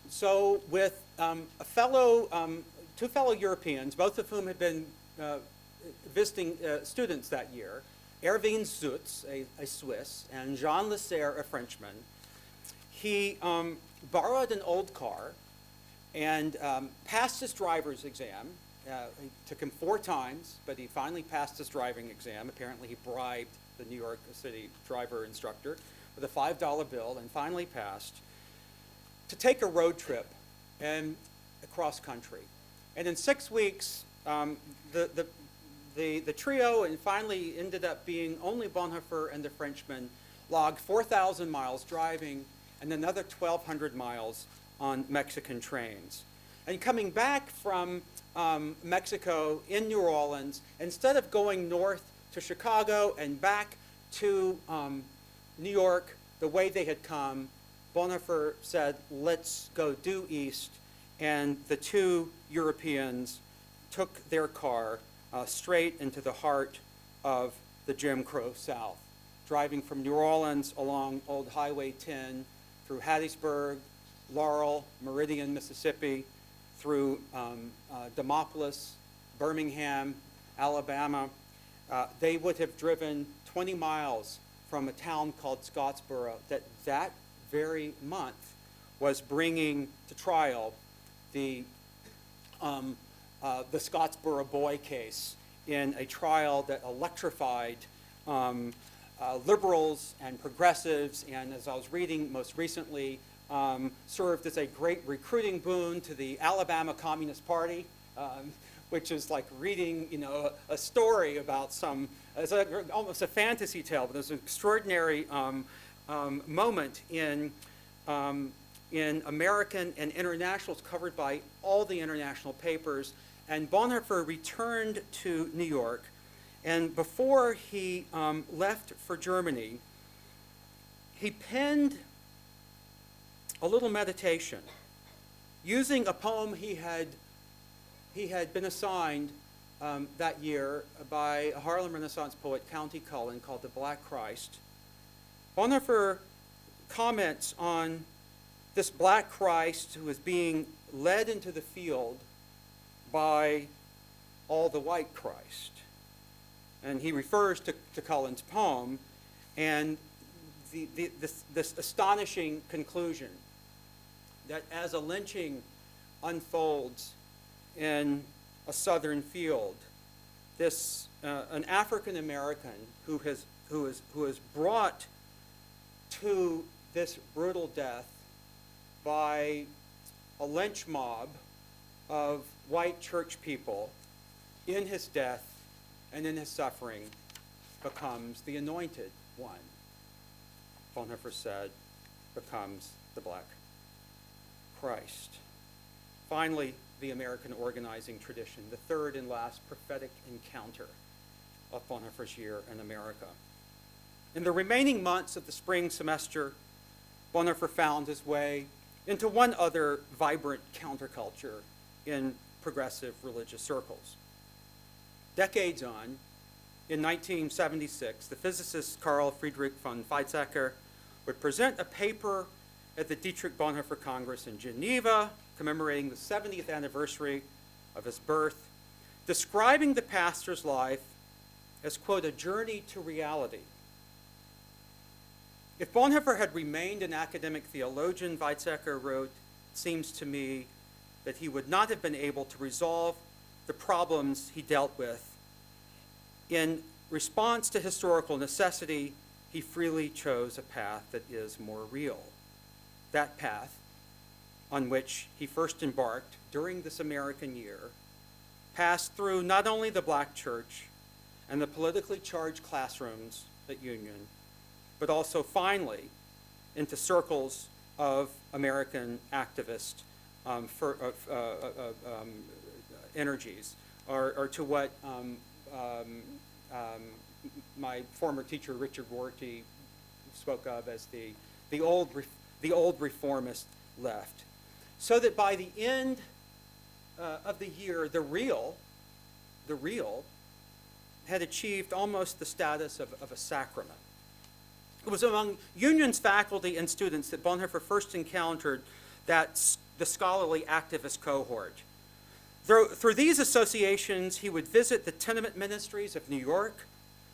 So with two fellow Europeans, both of whom had been visiting students that year, Erwin Zutz, a Swiss, and Jean Lasserre, a Frenchman, he borrowed an old car and passed his driver's exam. It took him 4 times, but he finally passed his driving exam. Apparently he bribed the New York City driver instructor with a $5 bill and finally passed to take a road trip and across country. And in 6 weeks, the trio, and finally ended up being only Bonhoeffer and the Frenchman, logged 4,000 miles driving and another 1,200 miles on Mexican trains. And coming back from Mexico in New Orleans, instead of going north to Chicago and back to New York the way they had come, Bonhoeffer said, let's go due east, and the two Europeans took their car straight into the heart of the Jim Crow South, driving from New Orleans along Old Highway 10 through Hattiesburg, Laurel, Meridian, Mississippi, through Demopolis, Birmingham, Alabama. They would have driven 20 miles from a town called Scottsboro that very month was bringing to trial the Scottsboro boy case in a trial that electrified liberals and progressives, and as I was reading most recently, served as a great recruiting boon to the Alabama Communist Party, which is like reading, a story about it's almost a fantasy tale, but there's an extraordinary moment in American and internationals covered by all the international papers. And Bonhoeffer returned to New York, and before he left for Germany, he penned a little meditation using a poem he had been assigned that year by a Harlem Renaissance poet, County Cullen, called The Black Christ. Bonhoeffer comments on this Black Christ who is being led into the field by all the white Christ. And he refers to Cullen's poem and this astonishing conclusion that as a lynching unfolds in a southern field, an African American who is brought to this brutal death by a lynch mob of white church people, in his death and in his suffering becomes the anointed one. Bonhoeffer said, becomes the Black Christ. Finally, the American organizing tradition, the third and last prophetic encounter of Bonhoeffer's year in America. In the remaining months of the spring semester, Bonhoeffer found his way into one other vibrant counterculture in progressive religious circles. Decades on, in 1976, the physicist Carl Friedrich von Weizsäcker would present a paper at the Dietrich Bonhoeffer Congress in Geneva, commemorating the 70th anniversary of his birth, describing the pastor's life as, quote, a journey to reality. If Bonhoeffer had remained an academic theologian, Weizsäcker wrote, it seems to me that he would not have been able to resolve the problems he dealt with. In response to historical necessity, he freely chose a path that is more real. That path, on which he first embarked during this American year, passed through not only the black church and the politically charged classrooms at Union, but also finally into circles of American activist energies, or to what my former teacher Richard Rorty spoke of as the old reformist left. So that by the end of the year, the real had achieved almost the status of a sacrament. It was among Union's faculty and students that Bonhoeffer first encountered the scholarly activist cohort. Through these associations, he would visit the tenement ministries of New York,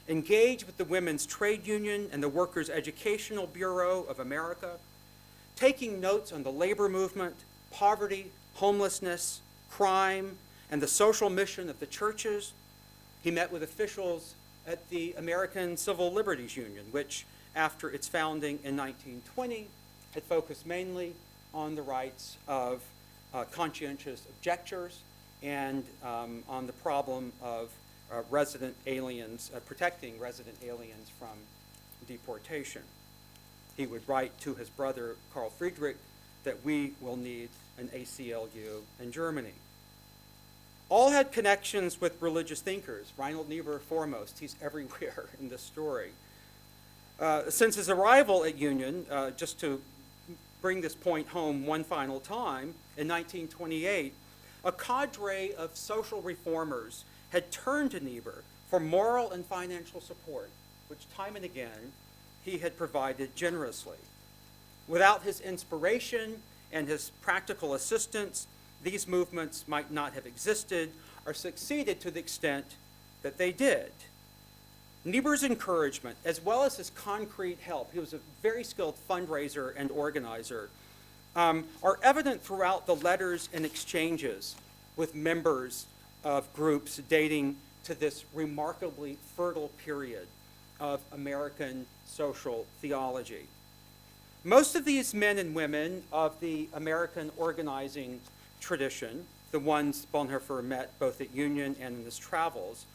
engage with the Women's Trade Union and the Workers' Educational Bureau of America, taking notes on the labor movement, poverty, homelessness, crime, and the social mission of the churches. He met with officials at the American Civil Liberties Union, which, after its founding in 1920, had focused mainly on the rights of conscientious objectors and on the problem of resident aliens, protecting resident aliens from deportation. He would write to his brother, Carl Friedrich, that we will need an ACLU in Germany. All had connections with religious thinkers, Reinhold Niebuhr foremost. He's everywhere in this story. Since his arrival at Union, just to bring this point home one final time, in 1928, a cadre of social reformers had turned to Niebuhr for moral and financial support, which time and again he had provided generously. Without his inspiration and his practical assistance, these movements might not have existed or succeeded to the extent that they did. Niebuhr's encouragement, as well as his concrete help, he was a very skilled fundraiser and organizer, are evident throughout the letters and exchanges with members of groups dating to this remarkably fertile period of American social theology. Most of these men and women of the American organizing tradition, the ones Bonhoeffer met both at Union and in his travels,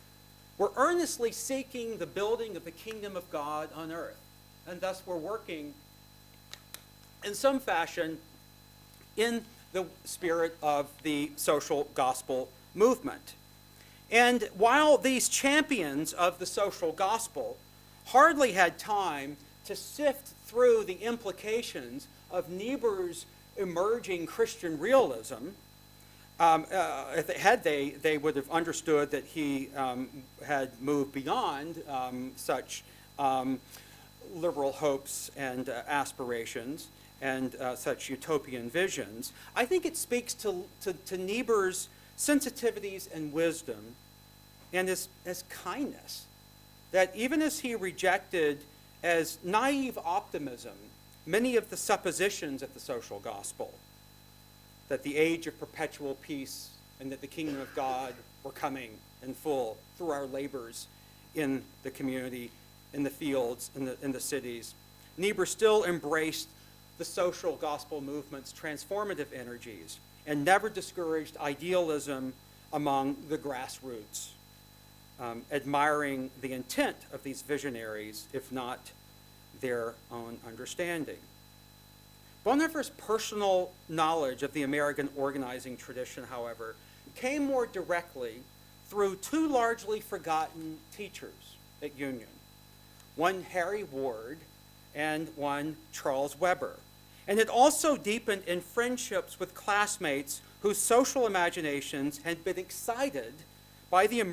were earnestly seeking the building of the kingdom of God on earth, and thus were working in some fashion in the spirit of the social gospel movement. And while these champions of the social gospel hardly had time to sift through the implications of Niebuhr's emerging Christian realism, they would have understood that he had moved beyond such liberal hopes and aspirations and such utopian visions. I think it speaks to Niebuhr's sensitivities and wisdom and his kindness, that even as he rejected as naive optimism many of the suppositions of the social gospel, that the age of perpetual peace and that the kingdom of God were coming in full through our labors in the community, in the fields, in the cities, Niebuhr still embraced the social gospel movement's transformative energies and never discouraged idealism among the grassroots, admiring the intent of these visionaries, if not their own understanding. Bonhoeffer's personal knowledge of the American organizing tradition, however, came more directly through two largely forgotten teachers at Union, one Harry Ward and one Charles Weber. And it also deepened in friendships with classmates whose social imaginations had been excited by the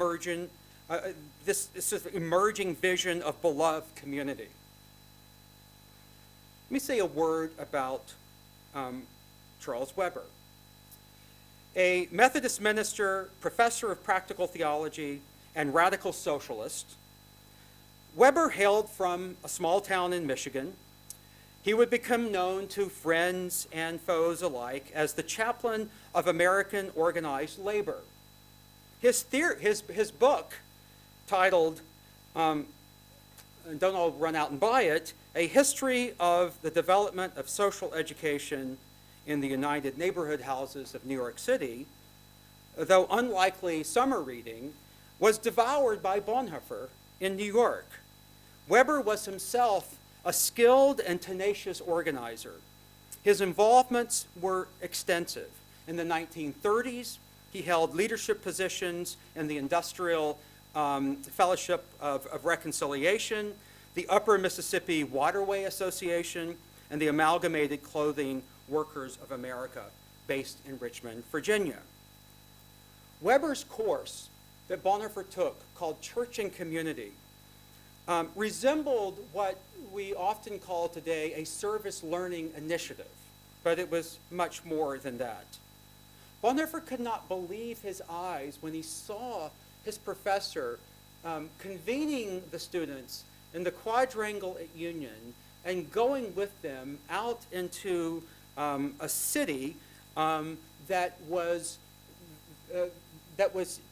this sort of emerging vision of beloved community. Let me say a word about Charles Weber. A Methodist minister, professor of practical theology, and radical socialist, Weber hailed from a small town in Michigan. He would become known to friends and foes alike as the chaplain of American organized labor. His book, titled, don't all run out and buy it, A History of the Development of Social Education in the United Neighborhood Houses of New York City, though unlikely summer reading, was devoured by Bonhoeffer in New York. Weber was himself a skilled and tenacious organizer. His involvements were extensive. In the 1930s, he held leadership positions in the Industrial Fellowship of Reconciliation, the Upper Mississippi Waterway Association, and the Amalgamated Clothing Workers of America, based in Richmond, Virginia. Weber's course that Bonhoeffer took, called Church and Community, resembled what we often call today a service learning initiative, but it was much more than that. Bonhoeffer could not believe his eyes when he saw his professor convening the students in the quadrangle at Union and going with them out into a city that was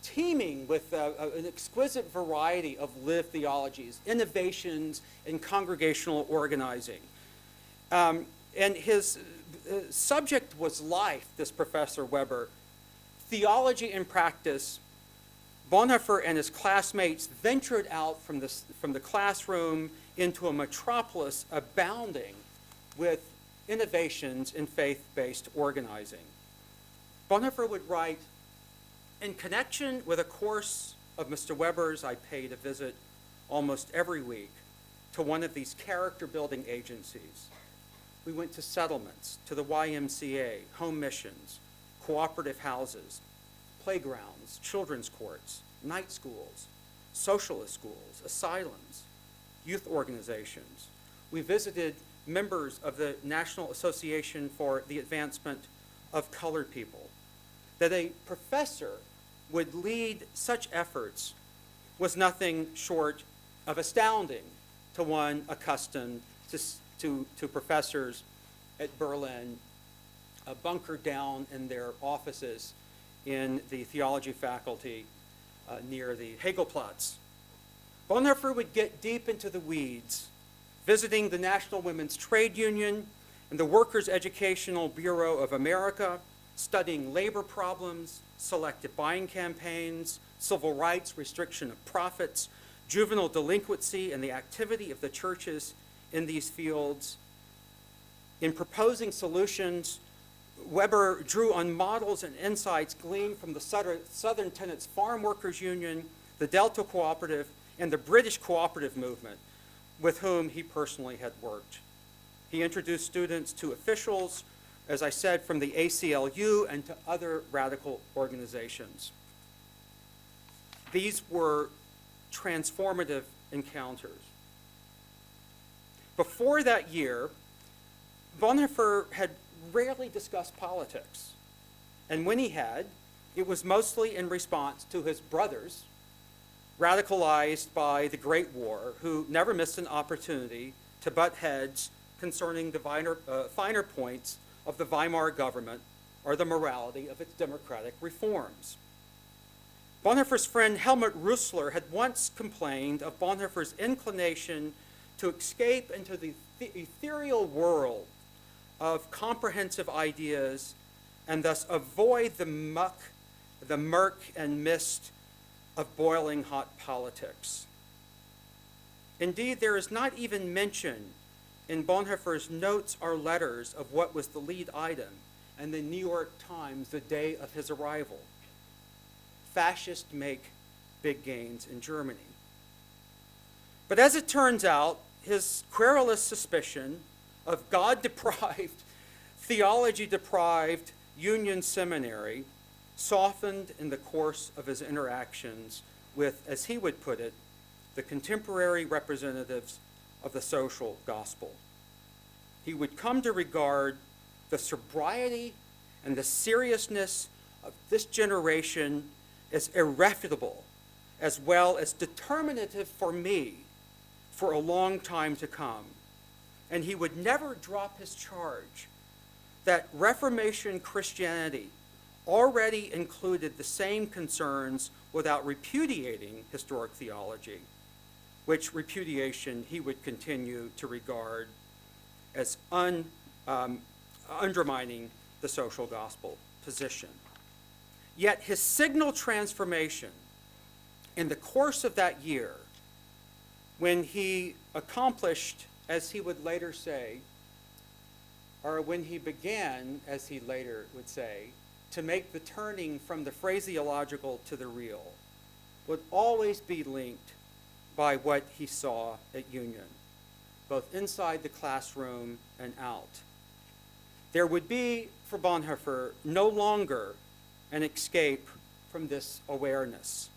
teeming with an exquisite variety of lived theologies, innovations in congregational organizing. And his subject was life, this Professor Weber. Theology and practice. Bonhoeffer and his classmates ventured out from the classroom into a metropolis abounding with innovations in faith-based organizing. Bonhoeffer would write, "In connection with a course of Mr. Weber's I paid a visit almost every week to one of these character-building agencies. We went to settlements, to the YMCA, home missions, cooperative houses, playgrounds, children's courts, night schools, socialist schools, asylums, youth organizations. We visited members of the National Association for the Advancement of Colored People. That a professor would lead such efforts was nothing short of astounding to one accustomed to professors at Berlin, bunkered down in their offices in the theology faculty near the Hegelplatz. Bonhoeffer would get deep into the weeds, visiting the National Women's Trade Union and the Workers' Educational Bureau of America, studying labor problems, selective buying campaigns, civil rights, restriction of profits, juvenile delinquency, and the activity of the churches in these fields. In proposing solutions, Weber drew on models and insights gleaned from the Southern Tenants Farm Workers Union, the Delta Cooperative, and the British cooperative movement, with whom he personally had worked. He introduced students to officials, as I said, from the ACLU and to other radical organizations. These were transformative encounters. Before that year, Bonhoeffer had rarely discussed politics. And when he had, it was mostly in response to his brothers, radicalized by the Great War, who never missed an opportunity to butt heads concerning the finer points of the Weimar government or the morality of its democratic reforms. Bonhoeffer's friend Helmut Rüssler had once complained of Bonhoeffer's inclination to escape into the ethereal world of comprehensive ideas and thus avoid the muck, the murk and mist of boiling hot politics. Indeed, there is not even mention in Bonhoeffer's notes or letters of what was the lead item in the New York Times the day of his arrival. Fascists make big gains in Germany. But as it turns out, his querulous suspicion of God-deprived, theology-deprived Union Seminary softened in the course of his interactions with, as he would put it, the contemporary representatives of the social gospel. He would come to regard the sobriety and the seriousness of this generation as irrefutable, as well as determinative for me for a long time to come. And he would never drop his charge that Reformation Christianity already included the same concerns without repudiating historic theology, which repudiation he would continue to regard as undermining the social gospel position. Yet his signal transformation in the course of that year, when he accomplished, as he would later say, or when he began, as he later would say, to make the turning from the phraseological to the real, would always be linked by what he saw at Union, both inside the classroom and out. There would be, for Bonhoeffer, no longer an escape from this awareness.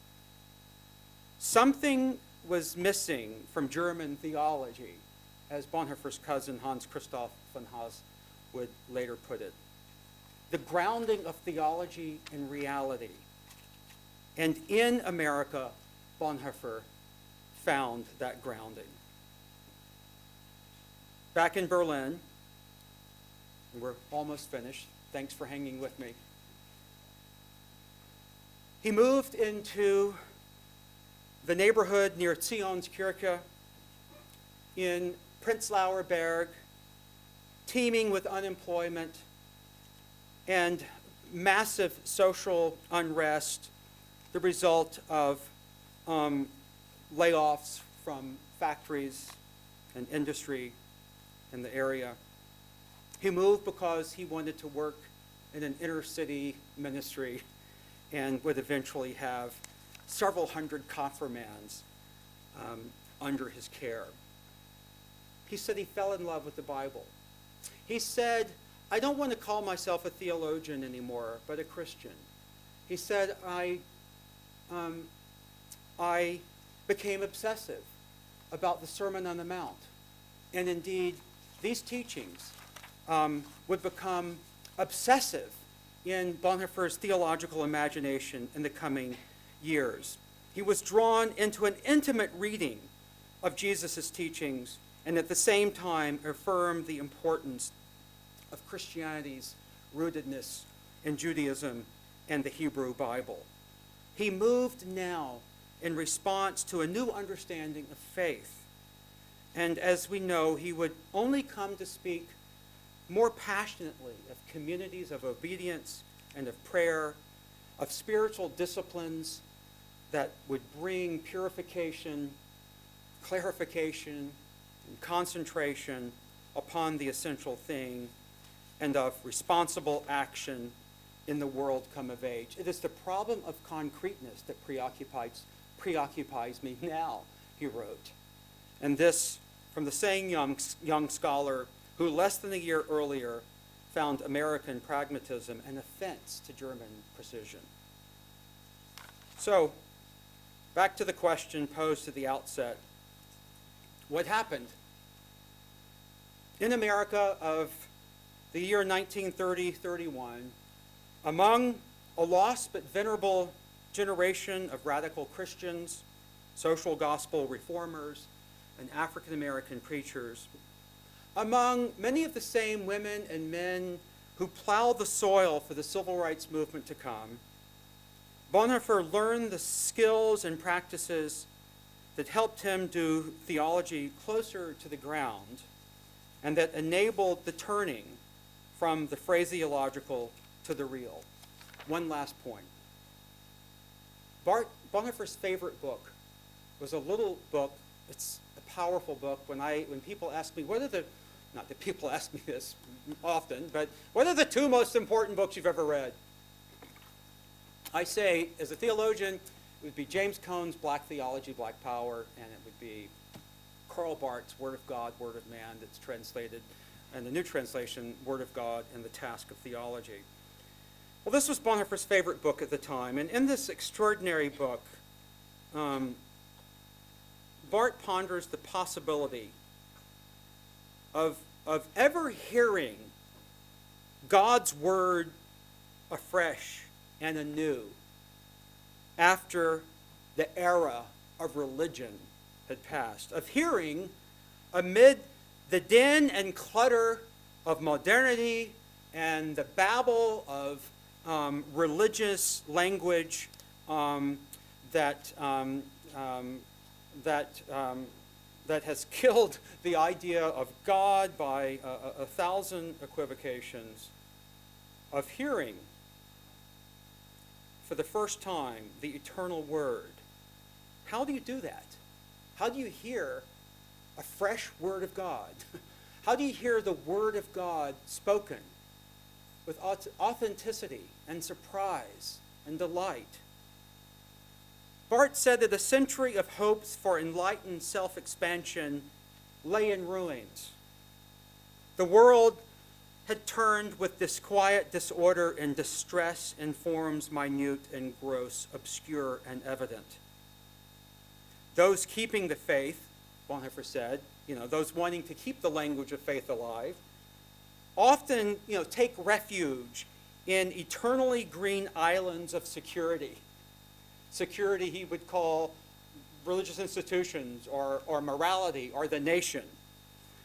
Something was missing from German theology, as Bonhoeffer's cousin Hans Christoph von Haas would later put it. The grounding of theology in reality. And in America, Bonhoeffer found that grounding. Back in Berlin, and we're almost finished, thanks for hanging with me. He moved into the neighborhood near Zionskirche in Prenzlauer Berg, teeming with unemployment and massive social unrest, the result of layoffs from factories and industry in the area. He moved because he wanted to work in an inner city ministry and would eventually have several hundred confirmands under his care. he said he fell in love with the Bible. He said, I don't want to call myself a theologian anymore, but a Christian. He said, I became obsessive about the Sermon on the Mount. And indeed, these teachings would become obsessive in Bonhoeffer's theological imagination in the coming years. He was drawn into an intimate reading of Jesus' teachings and at the same time affirmed the importance of Christianity's rootedness in Judaism and the Hebrew Bible. He moved now in response to a new understanding of faith. And as we know, he would only come to speak more passionately of communities of obedience and of prayer, of spiritual disciplines that would bring purification, clarification, and concentration upon the essential thing, and of responsible action in the world come of age. It is the problem of concreteness that preoccupies me now, he wrote. And this from the same young scholar who less than a year earlier found American pragmatism an offense to German precision. So, back to the question posed at the outset. What happened? In America of the year 1930-31, among a lost but venerable generation of radical Christians, social gospel reformers, and African-American preachers, among many of the same women and men who plowed the soil for the civil rights movement to come, Bonhoeffer learned the skills and practices that helped him do theology closer to the ground and that enabled the turning from the phraseological to the real. One last point. Bonhoeffer's favorite book was a little book. It's a powerful book. When people ask me, what are the, not that people ask me this often, but what are the two most important books you've ever read? I say, as a theologian, it would be James Cone's Black Theology, Black Power, and it would be Karl Barth's Word of God, Word of Man, that's translated, and the new translation, Word of God and the Task of Theology. Well, this was Bonhoeffer's favorite book at the time, and in this extraordinary book, Barth ponders the possibility of ever hearing God's Word afresh and anew after the era of religion had passed, of hearing amid the din and clutter of modernity and the babble of religious language that has killed the idea of God by a thousand equivocations, of hearing for the first time the eternal Word. How do you do that? How do you hear a fresh Word of God? How do you hear the Word of God spoken with authenticity and surprise and delight? Barth said that a century of hopes for enlightened self-expansion lay in ruins. The world had turned with disquiet, disorder, and distress in forms minute and gross, obscure and evident. Those keeping the faith, Bonhoeffer said, those wanting to keep the language of faith alive, often, take refuge in eternally green islands of security. Security he would call religious institutions or morality or the nation,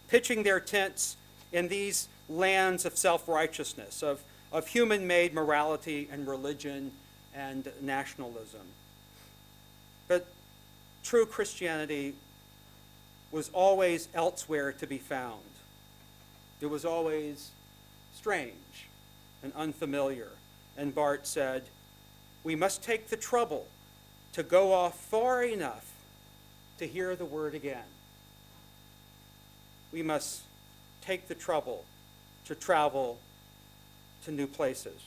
pitching their tents in these lands of self-righteousness, of human-made morality and religion and nationalism. But true Christianity was always elsewhere to be found. It was always strange and unfamiliar. And Barth said, we must take the trouble to go off far enough to hear the Word again. We must take the trouble to travel to new places.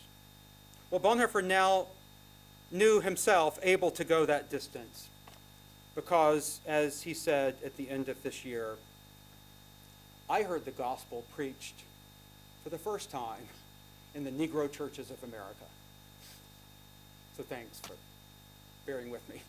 Well, Bonhoeffer now knew himself able to go that distance because, as he said at the end of this year, I heard the gospel preached for the first time in the Negro churches of America. So thanks for bearing with me.